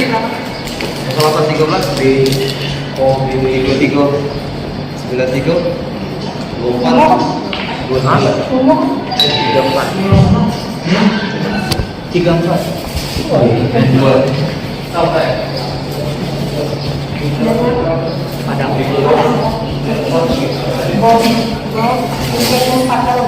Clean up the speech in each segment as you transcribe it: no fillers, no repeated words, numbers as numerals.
0813 di 33 93 24 34 Padang.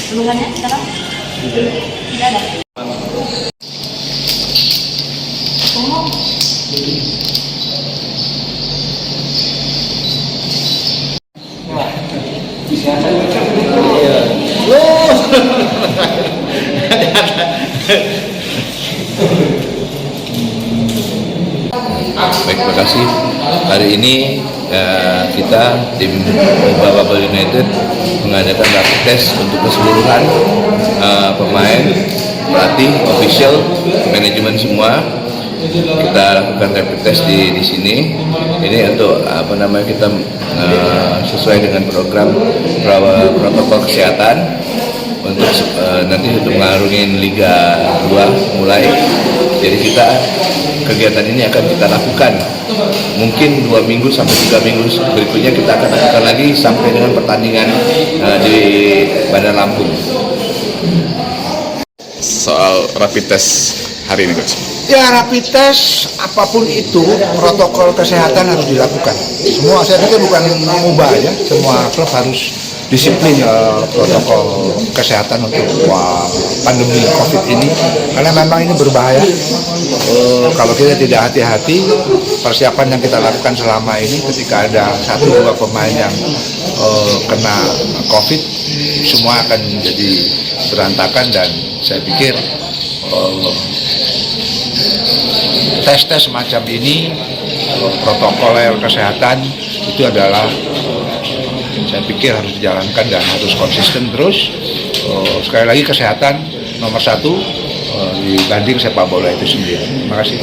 Tulisannya sekarang? Tidak ada. Baik, terima kasih. Hari ini kita tim Bubble United mengadakan rapid test untuk keseluruhan pemain, pelatih, official, manajemen semua. Kita lakukan rapid test di sini. Ini untuk kita sesuai dengan program protokol kesehatan untuk nanti untuk mengarungi Liga 2 mulai. Jadi kegiatan ini akan kita lakukan mungkin 2 minggu sampai 3 minggu berikutnya kita akan lakukan lagi sampai dengan pertandingan di Bandar Lampung. Soal rapid test hari ini, Coach. Ya, rapid test apapun itu protokol kesehatan harus dilakukan. Semua, saya pikir bukan mengubah ya, semua klub harus disiplin protokol kesehatan untuk pandemi COVID ini, karena memang ini berbahaya. Kalau kita tidak hati-hati, persiapan yang kita lakukan selama ini ketika ada 1-2 pemain yang kena COVID, semua akan menjadi berantakan. Dan saya pikir tes-tes semacam ini, protokoler kesehatan itu adalah saya pikir harus dijalankan dan harus konsisten terus. Sekali lagi kesehatan nomor 1 dibanding sepak bola itu sendiri. Terima kasih.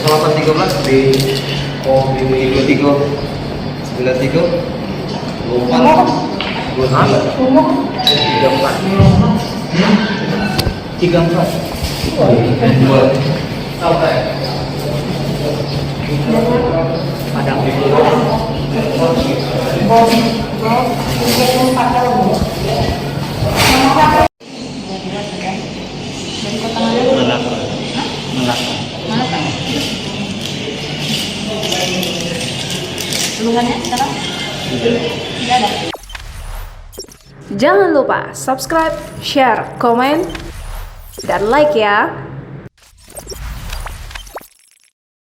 Selatan 13 di 33 93 24 Padang. Tulisannya sekarang? Tidak ada. Jangan lupa subscribe, share, komen, dan like ya.